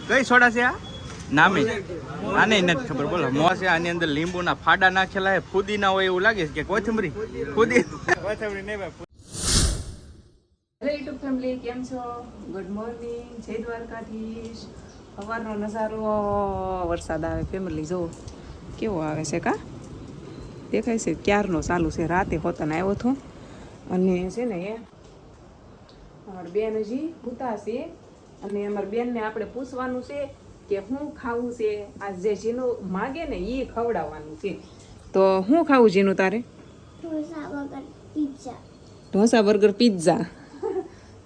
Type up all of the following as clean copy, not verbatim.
કઈ સોડા છે આ નામે આને નથી ખબર બોલો મોં છે આની અંદર લીંબુના ફાડા નાખેલા હે ફુદીના હોય એવું લાગે છે કે કોથમરી કોથમરી નહીં ભાઈ. હેલો યુટ્યુબ ફેમિલી, કેમ છો? ગુડ મોર્નિંગ, જય દ્વારકાધીશ. સવારનો નજારો, વરસાદ આવે ફેમિલી, જુઓ કેવો આવે છે. કા દેખાય છે? ક્યારનો ચાલુ છે, રાતે હોતાને આવ્યો હતો. અને છે ને એ અમારી બેન હજી ભૂતા છે અને અમારી બેનને આપણે પૂછવાનું છે કે શું ખાવું છે. આ જે જીનું માગે ને એ ખવડાવવાનું છે. તો શું ખાવું જીનું તારે? Dosa burger pizza.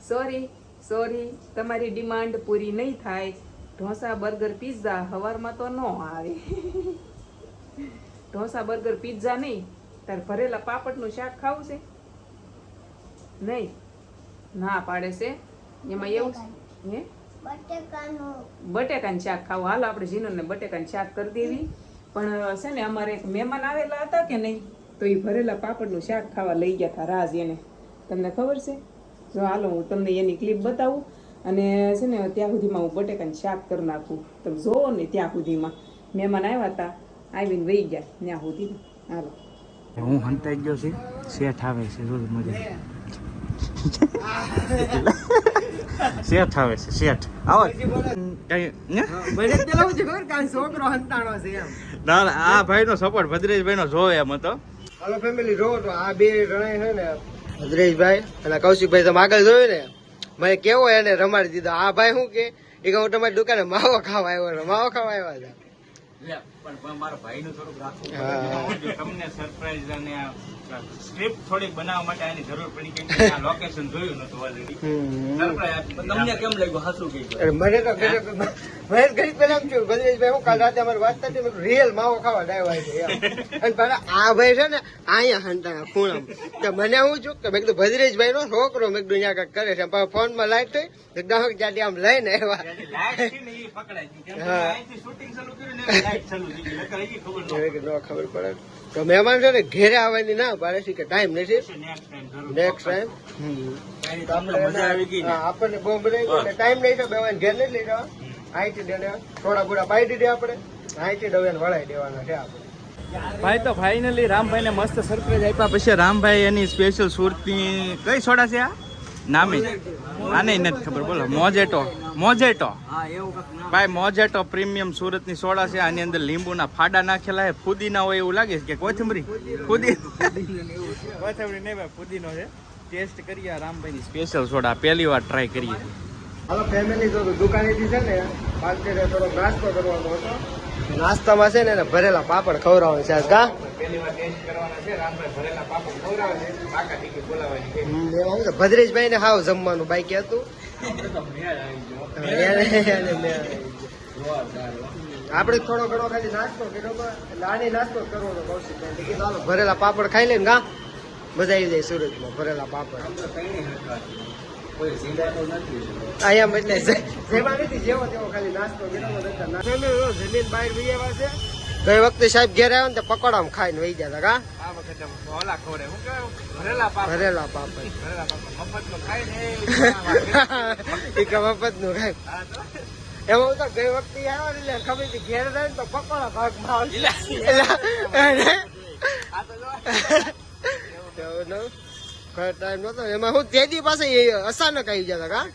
સોરી તમારી ડિમાન્ડ પૂરી નહીં થાય. ઢોસા બર્ગર પિઝા સવારમાં તો ન આવે. ઢોસા બર્ગર પિઝા નહીં, તારે ભરેલા પાપડનું શાક ખાવું છે? નહીં, ના પાડે છે. એમાં એવું હે બટેકાનું શાક ખાવું. હાલો આપણે જીનોને બટેકાનું શાક કરી દેવી. પણ છે ને અમારે એક મહેમાન આવેલા હતા કે નહીં, તો એ ભરેલા પાપડનું શાક ખાવા લઈ ગયા હતા રાજ એને. તમને ખબર છે? જો હાલો હું તમને એની ક્લિપ બતાવું અને છે ને ત્યાં સુધીમાં હું બટેકાનું શાક કરી નાખું. તમે જોવો ને ત્યાં સુધીમાં મહેમાન આવ્યા હતા, આવીને વહી ગયા ત્યાં સુધી. હાલો હું હંતાઈ ગયો છે. શેઠ આવે છે, રોજ મજા શેઠ આવે છે. શેઠ આવો છોકરો હંતાણો છે એમ. ના આ ભાઈ નો સપોર્ટ ભદ્રેશભાઈ નો જોવે એમ હતો. હાલો ફેમિલી, જોવો તો આ બે રણાય છે ને, ભદ્રેશભાઈ અને કૌશિકભાઈ. તમે આગળ જોયું ને, મેં કેવો એને રમાડી દીધો. આ ભાઈ શું કે હું તમારી દુકાને માવો ખાવા આવ્યો, માવો ખાવા આવ્યા હતા. પણ મારા ભાઈનું થોડુંક રાખવું પડે. તમને સરપ્રાઈઝ અને સ્ક્રિપ્ટ થોડીક બનાવવા માટે આની જરૂર પડી કે આ લોકેશન જોયું નતું ઓલરેડી. સરપ્રાઈઝ તમને કેમ લાગ્યું? હાસું કઈ મને તો મહેશ ઘડી પેલા એમ થયું, ભદ્રેશભાઈ હું કાલ રાતે અમારે વાત થતી, રિયલ માવો ખાવા ડાયવા છે એમ. અને પેલા આ ભાઈ છે ને અહીંયા હંટાણા ખૂણામાં, તો મને હું છું કે મેં કીધું ભદ્રેશભાઈ નો છોકરો મેં કીધું અહીંયા કંઈક કરે છે. ફોન માં લાઈટ થઈ એકદમ ત્યાંથી આમ લઈને આવ્યા. ખબર પડે તો મહેમાન છે ને ઘેરે આવવાની ના પાડે છે કે ટાઈમ નથી, નેક્સ્ટ ટાઈમ. આપણને બહુ બધા ટાઈમ નહીં તો બેવાને ઘેર નથી લઈ જવા. અહીંથી દે થોડા બોડા પાઈ દીધી આપણે, અહીંથી દવે વળાઈ દેવાના છે આપણે. ભાઈ તો ફાઇનલી રામભાઈ ને મસ્ત સરપ્રાઈઝ આપ્યા. પછી રામભાઈ એની સ્પેશિયલ સુરતની કઈ સોડા છે આ નામે આને નથી ખબર બોલો. મોજેટો ભાઈ, મોજેટો પ્રીમિયમ સુરતની સોડા છે. આની અંદર લીંબુના ફાડા નાખેલા હે ફુદીના હોય એવું લાગે છે કે કોથમરી કોથમરી નહીં ભાઈ, ફુદીનો છે. ટેસ્ટ કરીએ રામભાઈની સ્પેશિયલ સોડા, પહેલી વાર ટ્રાય કરીએ. હાલો ફેમિલી, તો દુકાનેથી છે ને પાછળ થોડો નાસ્તો કરવાનો હતો. નાસ્તામાં છે ને ભરેલા પાપડ ખવડાવવાનું છે. કા પહેલી વાર ટેસ્ટ કરવાના છે. રામભાઈ ભરેલા પાપડ ખવડાવે છે, કાકા ટીકી બોલાવવાની છે. ભદ્રેશભાઈ ને હાવ જમવાનું બાકી હતું. આપડે થોડો ઘણો ખાલી નાસ્તો કર્યો, નાની નાસ્તો કરવો હતો કૌશિકભાઈ કે ચાલો ભરેલા પાપડ ખાઈ લે ને. ગા મજા આવી જાય સુરતમાં ભરેલા પાપડ. અહીંયા એટલે જેમાં નથી જેવો તેવો ખાલી નાસ્તો કર્યો. જમીન બહાર વૈયા છે. ગઈ વખતે સાહેબ ઘેર આવ્યો ને તો પકોડા ખાઈને વહી ગયા હતા. આ વખતે ઓલા ખવડે હું કે ભરેલા પાપડ મફત નું ખાય. એમાં તો ગઈ વખતે આવ્યો એટલે ખબર હતી ઘેર જાય ને તો પકોડા ભાગમાં ટાઈમ નતો. એમાં હું તેદી પાસે અચાનક આવી જતા. કા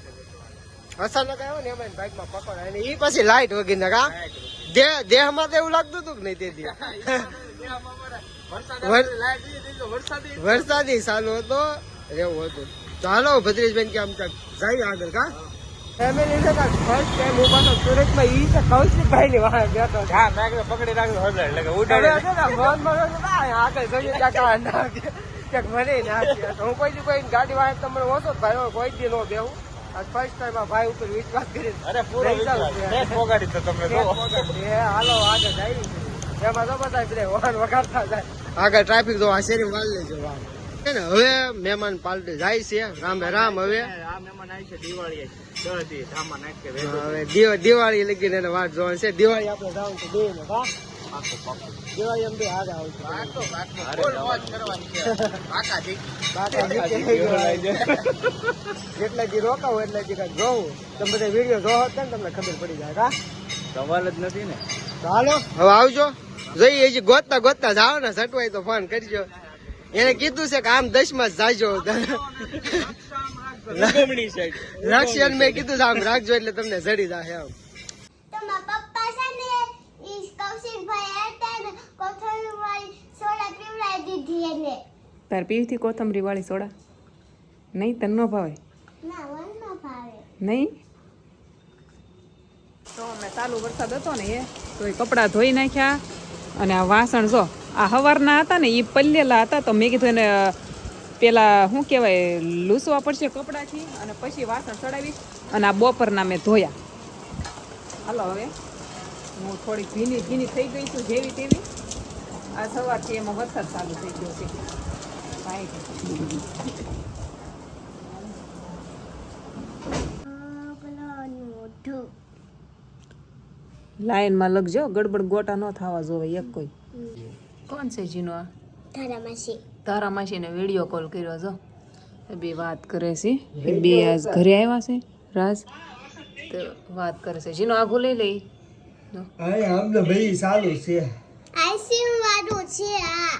અચાનક આવ્યો ને એમાં બાઇકમાં પકોડા અને એ પછી લાઈટ વગી ને. કા દેહ માં તો એવું લાગતું હતું કે નહીં તેદી વરસાદી ચાલુ હતો એવું હતું. ચાલો ભદ્રેશભાઈ કે આમ જાય આગળ. કા ફેમિલી છે ફર્સ્ટ ટાઈમ હું પાછો સુરતમાં ઈ છે કૌશિકભાઈ ની વાહ બેઠો. હા મેં પકડી રાખ્યો એટલે ઉડાડે આગળ જોઈએ ક્યાંક મને નાખી. હું કોઈ ગાડી વાળા તમને ઓછો ભાઈ કોઈ દી નો બેહું. ફર્સ્ટ ટાઈમ આ ભાઈ ઉપર વિશ્વાસ કરી. અરે પૂરો પોગાડી તો તમને હાલો આગળ જાય. એમાં તો બધા વાહન વગાડતા જાય. આગળ ટ્રાફિક તો આ શેરી વાળ લેજો. હવે મહેમાન પાલટી જાય છે. રામે રામ. હવે દિવાળી લગીને એને વાત જોવાની છે. દિવાળી આપણે જવાનું છે જેવા એમ બે હારે આવશે ફૂલ મોજ કરવાની છે બાકા દેખી જેટલા જી રોકાવો એટલે જી કાંઈક જોવું તમે બધા વિડીયો જોવો ને તમને ખબર પડી જાય કા સવાલ જ નથી ને. ચાલો હવે આવજો જઈએ હજી ગોતતા ગોતતા જાઓ ને સટવાય તો ફોન કરજો એને કીધું છે કે આમ 10 માં જાજો રગમણી સાઈડ રક્ષણ મેં કીધું છે આમ રાખજો એટલે તમને જડી જાય એમ તો મારા પપ્પા છે ને ઈ કૌશિકભાઈ હતા ને કોથળીવાળી સોડા પીવડાવી દીધી એને તાર પીવથી કોથમરી વાળી સોડા નહીં તને ન ભાવે ના વન ન ભાવે નહીં તો અમે ચાલુ વરસાદ હતો ને તો એ કપડાં ધોઈ નાખ્યા અને આ વાસણ જો આ હવારના હતા ને એ પલ્લેલા હતા તો મેં કીધું એને પેલા શું કહેવાય લૂસવા પડશે કપડાથી અને પછી વાસણ ચડાવીશ અને આ બપોરના મેં ધોયા હાલો હવે હું થોડીક ભીની ભીની થઈ ગઈ છું જેવી તેવી આ સવારથી એમાં વરસાદ ચાલુ થઈ ગયો છે લાઈનમાં લગજો ગડબડ ગોટા ન થવા જોવે એક કોઈ કોણ છે જીનો આ તારા માસી તારા માસીને વિડીયો કોલ કર્યો છો એ બે વાત કરે છે એ બે આજ ઘરે આવ્યા છે રાજ તો વાત કરે છે જીનો આઘું લઈ લઈ આમને ભાઈ સારું છે આઈસ્ક્રીમ વાળું છે આ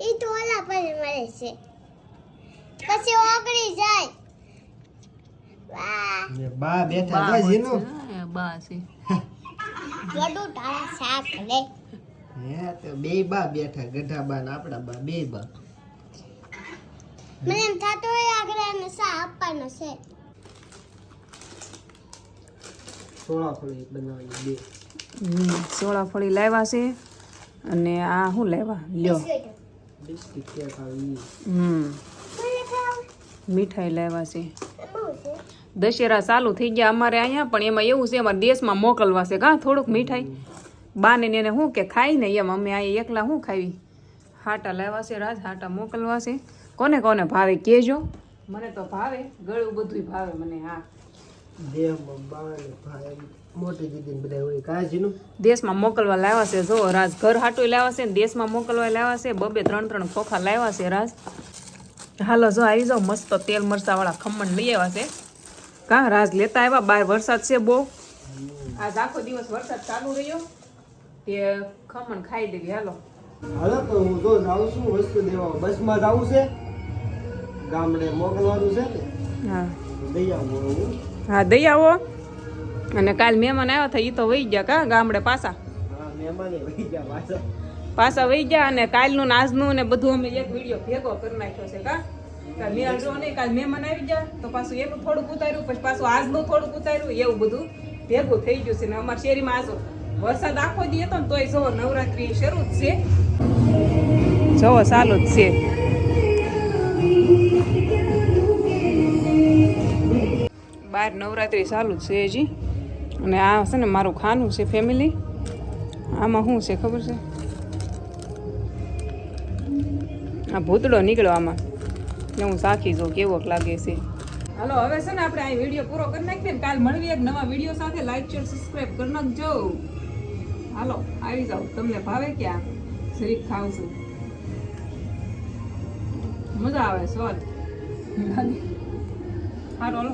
ઈ તો ઓલા પર મળે છે પછી ઓગળી જાય વાહ બા બેઠા છે જીનો બા છે વડું તારા શાક લે હે તો બે બા બેઠા ગઢા બા ને આપડા બા બે બા મને એમ થતું હોય આગળ એને શા આપવાનો છે સોળા ફળી બનાવવાની બે સોળા ફળી લાવ્યા છે અને આ શું લાવ્યા લ્યો બિસ્કિટ કેક આવી મને ખાવ મીઠાઈ લાવ્યા છે બહુ છે દશેરા ચાલુ થઈ ગયા અમારે અહીંયા પણ એમાં એવું છે અમારા દેશમાં મોકલવા છે કાં થોડુંક મીઠાઈ બાને ને એને શું કે ખાઈ ને એમ અમે અહીંયા એકલા શું ખાવી હાટા લાવ્યા છે રાજ હાટા મોકલવા છે કોને કોને ભાવે કહેજો મને તો ભાવે ગળું બધું ભાવે મને હા દેહમાં બા ને ભાઈ મોટી દીદી ને બધા હોય કાજીનું દેશમાં મોકલવા લાવ્યા છે જો રાજ ઘર હાટું લાવ્યા છે ને દેશમાં મોકલવા લાવ્યા છે બબે 3 ખોખા લાવ્યા છે રાજ હાલો જો આવી જાઓ મસ્ત તેલ મરચાવાળા ખમણ લઈ આવ્યા છે કાં રાજ લેતા આવ્યા બહાર વરસાદ છે બહુ આજ આખો દિવસ વરસાદ ચાલુ રહ્યો તે ખમણ ખાઈ દેવી હાલો હાલો તો હું તો જાઉં છું વસ્તુ દેવા બસમાં જાવું છે ગામડે મોકલવાનું છે ને હા દઈ આવું હું હા દઈ આવો અને કાલ મહેમાન આવ્યા હતા એ તો વહી ગયા કા ગામડે પાછા હા મહેમાને વહી ગયા પાછા પાછા વહી ગયા અને કાલનું ને આજનું ને બધું અમે એક વિડીયો ભેગો કરી નાખ્યો છે કા કાલ મેળ જો નહીં કાલ મહેમાન આવી ગયા તો પાછું એનું થોડુંક ઉતાર્યું પછી પાછું આજનું થોડુંક ઉતાર્યું એવું બધું ભેગું થઈ ગયું છે ને અમારા શેરીમાં આજો વરસાદ આખો દી હતો ને તોય જો નવરાત્રી શરૂ જ છે જો ચાલુ જ છે બહાર નવરાત્રી ચાલુ જ છે હજી અને આ છે ને મારું ખાનું છે ફેમિલી આમાં શું છે ખબર છે આ ભૂતડો નીકળ્યો આમાં ને હું સાખી જો કેવોક લાગે છે હાલો હવે છે ને આપણે આ વિડીયો પૂરો કરી નાખીએ ને કાલ મળીએ એક નવા વિડીયો સાથે લાઈક શેર સબસ્ક્રાઇબ કરી નાખજો હાલો આવી જાઓ તમને ભાવે ક્યાં શરીર ખાવ છું મજા આવે સ્વાદ સારું હાલો